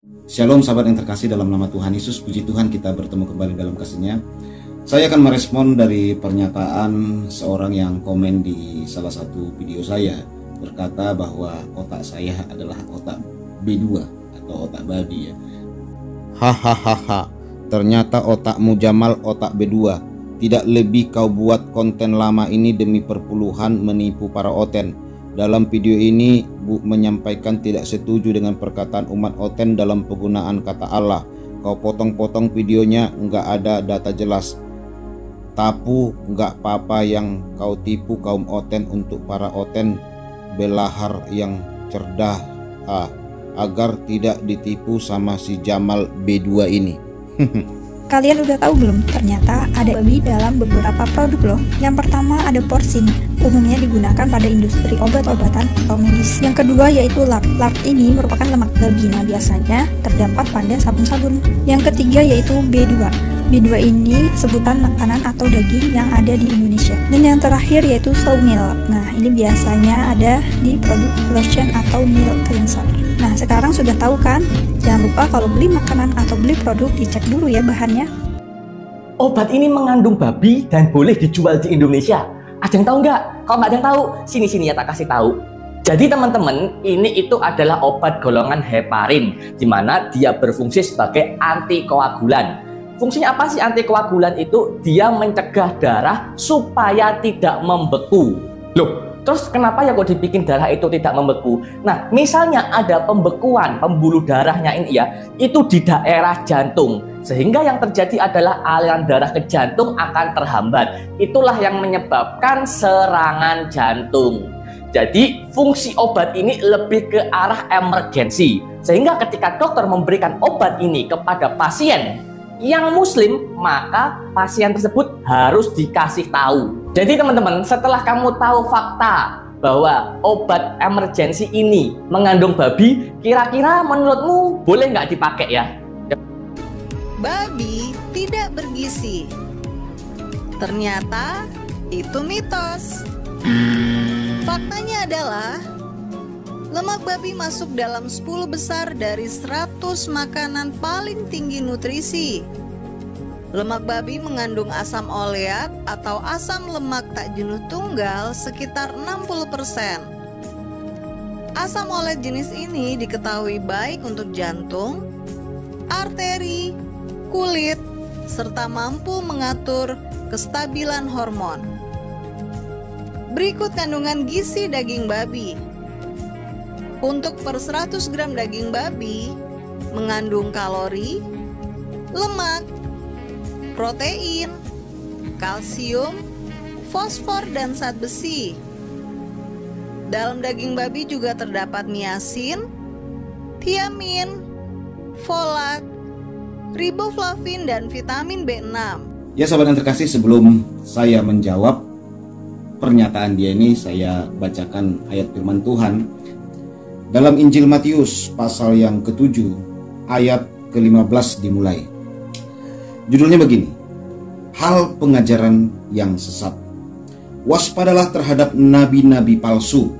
Shalom sahabat yang terkasih dalam nama Tuhan Yesus. Puji Tuhan kita bertemu kembali dalam kasih-Nya. Saya akan merespon dari pernyataan seorang yang komen di salah satu video saya, berkata bahwa otak saya adalah otak B2 atau otak babi ya. Hahaha, ternyata otakmu Jamal otak B2. Tidak lebih kau buat konten lama ini demi perpuluhan menipu para oten. Dalam video ini Bu menyampaikan tidak setuju dengan perkataan umat oten dalam penggunaan kata Allah. Kau potong-potong videonya, nggak ada data jelas. Tapu nggak apa-apa yang kau tipu kaum oten untuk para oten belahar yang cerdas agar tidak ditipu sama si Jamal B2 ini. Kalian udah tahu belum? Ternyata ada babi dalam beberapa produk loh. Yang pertama ada porsin, umumnya digunakan pada industri obat-obatan atau medis. Yang kedua yaitu lard. Lard ini merupakan lemak babi, nah biasanya terdapat pada sabun-sabun. Yang ketiga yaitu B2. B2 ini sebutan makanan atau daging yang ada di Indonesia. Dan yang terakhir yaitu soy milk. Nah ini biasanya ada di produk lotion atau milk cleanser. Nah sekarang sudah tahu kan? Jangan lupa kalau beli makanan atau beli produk dicek dulu ya bahannya. Obat ini mengandung babi dan boleh dijual di Indonesia. Ada yang tahu nggak? Kalau nggak ada yang tahu, sini-sini ya tak kasih tahu. Jadi teman-teman, ini itu adalah obat golongan heparin, di mana dia berfungsi sebagai antikoagulan. Fungsinya apa sih antikoagulan itu? Dia mencegah darah supaya tidak membeku. Loh, terus kenapa ya kok dibikin darah itu tidak membeku? Nah, misalnya ada pembekuan pembuluh darahnya ini ya, itu di daerah jantung. Sehingga yang terjadi adalah aliran darah ke jantung akan terhambat. Itulah yang menyebabkan serangan jantung. Jadi fungsi obat ini lebih ke arah emergensi. Sehingga ketika dokter memberikan obat ini kepada pasien yang muslim, maka pasien tersebut harus dikasih tahu. Jadi teman-teman, setelah kamu tahu fakta bahwa obat emergensi ini mengandung babi, kira-kira menurutmu boleh nggak dipakai ya? Babi tidak bergizi. Ternyata itu mitos. Faktanya adalah lemak babi masuk dalam 10 besar dari 100 makanan paling tinggi nutrisi. Lemak babi mengandung asam oleat atau asam lemak tak jenuh tunggal sekitar 60%. Asam oleat jenis ini diketahui baik untuk jantung, arteri, kulit, serta mampu mengatur kestabilan hormon. Berikut kandungan gizi daging babi. Untuk per 100 gram daging babi mengandung kalori, lemak, protein, kalsium, fosfor, dan zat besi. Dalam daging babi juga terdapat niacin, thiamin, folat, riboflavin, dan vitamin B6. Ya sahabat yang terkasih, sebelum saya menjawab pernyataan dia ini, saya bacakan ayat firman Tuhan dalam Injil Matius pasal yang ke-7 ayat ke-15 dimulai. Judulnya begini: hal pengajaran yang sesat. Waspadalah terhadap nabi-nabi palsu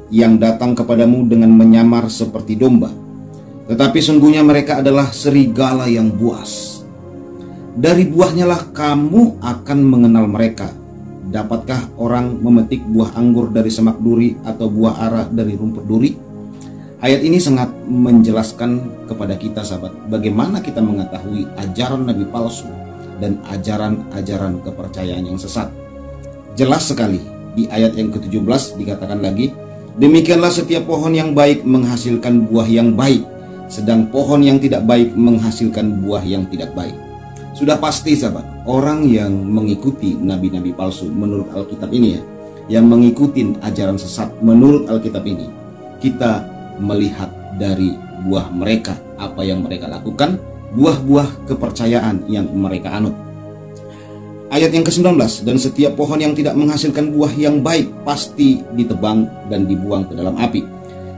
yang datang kepadamu dengan menyamar seperti domba, tetapi sungguhnya mereka adalah serigala yang buas. Dari buahnya lah kamu akan mengenal mereka. Dapatkah orang memetik buah anggur dari semak duri atau buah ara dari rumput duri? Ayat ini sangat menjelaskan kepada kita sahabat, bagaimana kita mengetahui ajaran nabi palsu dan ajaran-ajaran kepercayaan yang sesat. Jelas sekali di ayat yang ke-17 dikatakan lagi, demikianlah setiap pohon yang baik menghasilkan buah yang baik, sedang pohon yang tidak baik menghasilkan buah yang tidak baik. Sudah pasti sahabat, orang yang mengikuti nabi-nabi palsu menurut Alkitab ini ya, yang mengikuti ajaran sesat menurut Alkitab ini, kita melihat dari buah mereka, apa yang mereka lakukan, buah-buah kepercayaan yang mereka anut. Ayat yang ke-19, dan setiap pohon yang tidak menghasilkan buah yang baik pasti ditebang dan dibuang ke dalam api.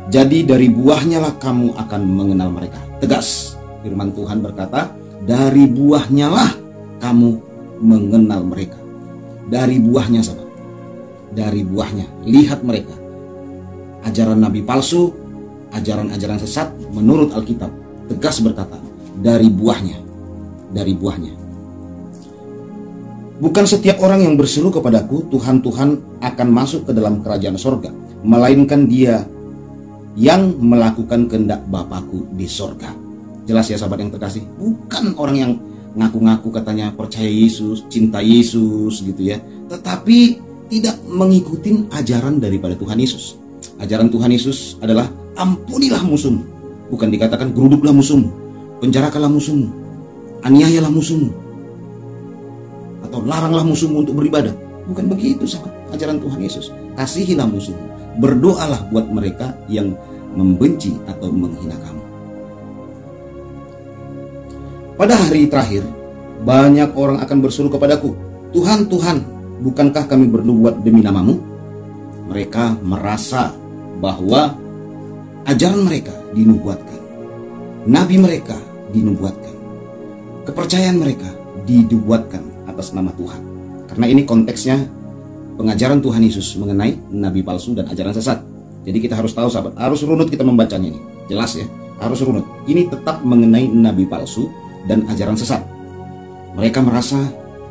Jadi dari buahnya lah kamu akan mengenal mereka. Tegas firman Tuhan berkata, dari buahnya lah kamu mengenal mereka. Dari buahnya sahabat, dari buahnya, lihat mereka. Ajaran nabi palsu, ajaran-ajaran sesat menurut Alkitab, tegas berkata, dari buahnya. Dari buahnya. Bukan setiap orang yang berseru kepadaku, Tuhan, Tuhan, akan masuk ke dalam kerajaan sorga, melainkan dia yang melakukan kehendak Bapakku di sorga. Jelas ya sahabat yang terkasih, bukan orang yang ngaku-ngaku katanya percaya Yesus, cinta Yesus gitu ya, tetapi tidak mengikuti ajaran daripada Tuhan Yesus. Ajaran Tuhan Yesus adalah ampunilah musuhmu. Bukan dikatakan geruduklah musuhmu, penjarakanlah musuhmu, aniayalah musuhmu, atau laranglah musuhmu untuk beribadah. Bukan begitu sahabat ajaran Tuhan Yesus. Kasihilah musuhmu, berdoalah buat mereka yang membenci atau menghina kamu. Pada hari terakhir, banyak orang akan berseru kepadaku, Tuhan, Tuhan, bukankah kami bernubuat demi namamu? Mereka merasa bahwa ajaran mereka dinubuatkan, nabi mereka dinubuatkan, kepercayaan mereka dinubuatkan atas nama Tuhan. Karena ini konteksnya pengajaran Tuhan Yesus mengenai nabi palsu dan ajaran sesat. Jadi kita harus tahu sahabat, harus runut kita membacanya ini. Jelas ya, harus runut. Ini tetap mengenai nabi palsu dan ajaran sesat. Mereka merasa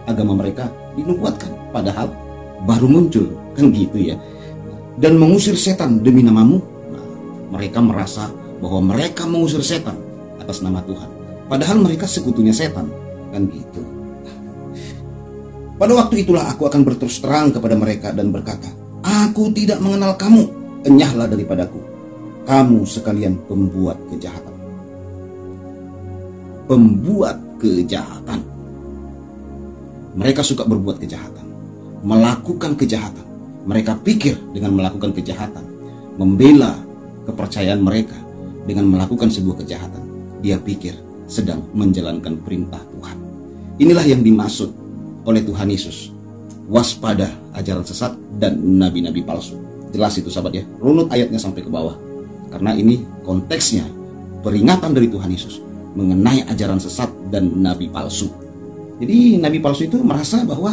agama mereka dinubuatkan, padahal baru muncul, kan gitu ya. Dan mengusir setan demi namamu. Nah, mereka merasa bahwa mereka mengusir setan atas nama Tuhan, padahal mereka sekutunya setan, kan gitu. Pada waktu itulah aku akan berterus terang kepada mereka dan berkata, aku tidak mengenal kamu, enyahlah daripadaku, kamu sekalian pembuat kejahatan. Pembuat kejahatan. Mereka suka berbuat kejahatan, melakukan kejahatan. Mereka pikir dengan melakukan kejahatan, membela kepercayaan mereka dengan melakukan sebuah kejahatan, dia pikir sedang menjalankan perintah Tuhan. Inilah yang dimaksud oleh Tuhan Yesus. Waspada ajaran sesat dan nabi-nabi palsu. Jelas itu sahabat ya. Runut ayatnya sampai ke bawah. Karena ini konteksnya peringatan dari Tuhan Yesus mengenai ajaran sesat dan nabi palsu. Jadi nabi palsu itu merasa bahwa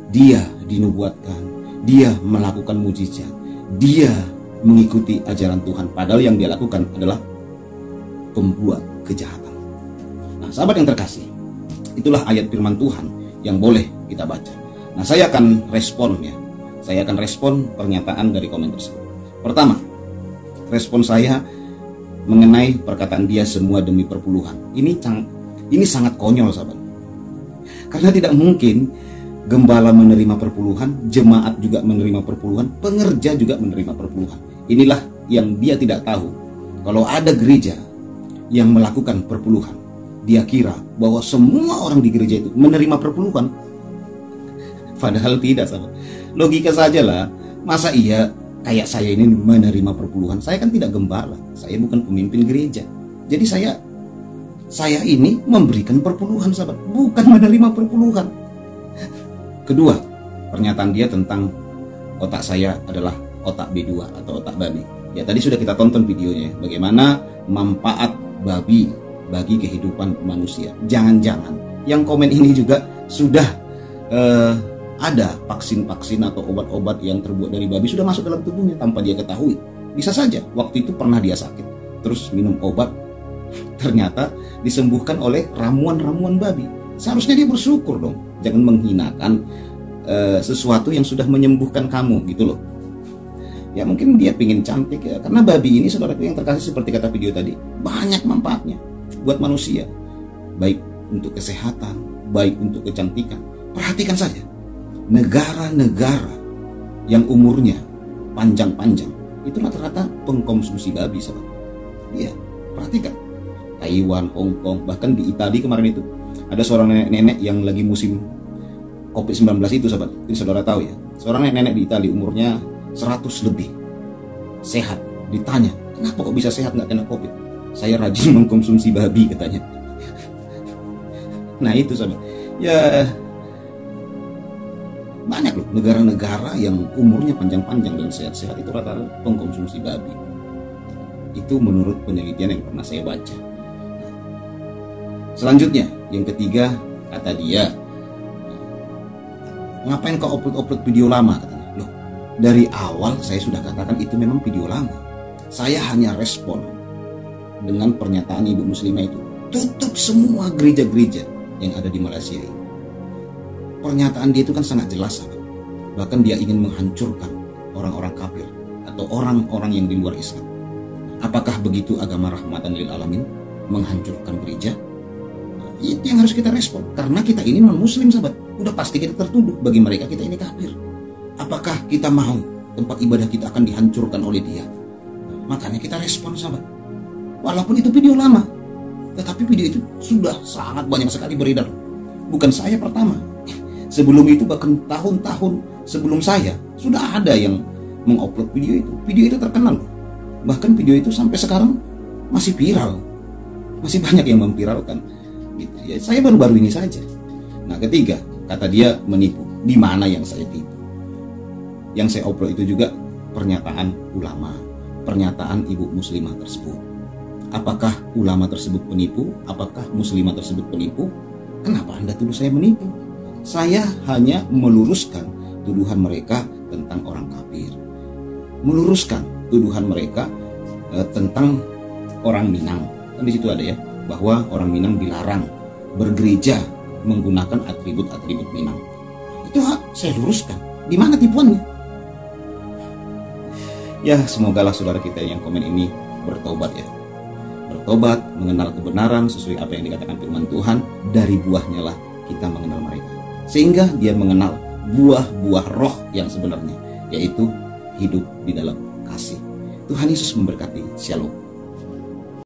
dia dinubuatkan, dia melakukan mujizat, dia mengikuti ajaran Tuhan, padahal yang dia lakukan adalah pembuat kejahatan. Nah sahabat yang terkasih, itulah ayat firman Tuhan yang boleh kita baca. Nah saya akan respon ya, saya akan respon pernyataan dari komen tersebut. Pertama, respon saya mengenai perkataan dia semua demi perpuluhan. Ini sangat konyol sahabat. Karena tidak mungkin gembala menerima perpuluhan, jemaat juga menerima perpuluhan, pengerja juga menerima perpuluhan. Inilah yang dia tidak tahu. Kalau ada gereja yang melakukan perpuluhan, dia kira bahwa semua orang di gereja itu menerima perpuluhan. Padahal tidak sahabat. Logika saja lah. Masa iya kayak saya ini menerima perpuluhan? Saya kan tidak gembala, saya bukan pemimpin gereja. Jadi saya ini memberikan perpuluhan sahabat, bukan menerima perpuluhan. Kedua, pernyataan dia tentang otak saya adalah otak B2 atau otak babi. Ya tadi sudah kita tonton videonya, bagaimana manfaat babi bagi kehidupan manusia. Jangan-jangan yang komen ini juga sudah ada vaksin-vaksin atau obat-obat yang terbuat dari babi sudah masuk dalam tubuhnya tanpa dia ketahui. Bisa saja waktu itu pernah dia sakit, terus minum obat, ternyata disembuhkan oleh ramuan-ramuan babi. Seharusnya dia bersyukur dong, jangan menghinakan sesuatu yang sudah menyembuhkan kamu gitu loh. Ya mungkin dia pingin cantik ya, karena babi ini saudaraku yang terkasih seperti kata video tadi, banyak manfaatnya buat manusia, baik untuk kesehatan, baik untuk kecantikan. Perhatikan saja, negara-negara yang umurnya panjang-panjang itu rata-rata pengkonsumsi babi sahabat. Iya, perhatikan, Taiwan, Hong Kong, bahkan di Italia kemarin itu ada seorang nenek-nenek yang lagi musim COVID-19 itu sahabat. Ini saudara tahu ya, seorang nenek-nenek di Italia umurnya 100 lebih, sehat. Ditanya, kenapa kok bisa sehat nggak kena COVID? Saya rajin mengkonsumsi babi katanya. Nah itu sahabat, ya banyak loh negara-negara yang umurnya panjang-panjang dan sehat-sehat itu rata-rata pengkonsumsi babi. Itu menurut penelitian yang pernah saya baca. Selanjutnya, yang ketiga, kata dia, ngapain kau upload video lama? Katanya. Loh, dari awal saya sudah katakan itu memang video lama. Saya hanya respon dengan pernyataan ibu muslimah itu. Tutup semua gereja-gereja yang ada di Malaysia ini. Pernyataan dia itu kan sangat jelas, sahabat. Bahkan dia ingin menghancurkan orang-orang kafir atau orang-orang yang di luar Islam. Apakah begitu agama rahmatan lil alamin menghancurkan gereja? Nah, itu yang harus kita respon. Karena kita ini non-muslim, sahabat. Udah pasti kita tertuduh. Bagi mereka kita ini kafir. Apakah kita mau tempat ibadah kita akan dihancurkan oleh dia? Nah, makanya kita respon, sahabat. Walaupun itu video lama, tetapi video itu sudah sangat banyak sekali beredar. Bukan saya pertama. Sebelum itu bahkan tahun-tahun sebelum saya sudah ada yang mengupload video itu. Video itu terkenal. Bahkan video itu sampai sekarang masih viral. Masih banyak yang memviralkan. Gitu. Ya, saya baru-baru ini saja. Nah, ketiga, kata dia menipu. Di mana yang saya tipu? Yang saya upload itu juga pernyataan ulama, pernyataan ibu muslimah tersebut. Apakah ulama tersebut penipu? Apakah muslimah tersebut penipu? Kenapa Anda tuduh saya menipu? Saya hanya meluruskan tuduhan mereka tentang orang kafir. Meluruskan tuduhan mereka tentang orang Minang. Kan di situ ada ya, bahwa orang Minang dilarang bergereja menggunakan atribut-atribut Minang. Itu saya luruskan. Di mana tipuannya? Ya, semogalah saudara kita yang komen ini bertobat ya. Bertobat, mengenal kebenaran sesuai apa yang dikatakan firman Tuhan. Dari buahnya lah kita mengenal mereka. Sehingga dia mengenal buah-buah roh yang sebenarnya, yaitu hidup di dalam kasih. Tuhan Yesus memberkati. Shalom.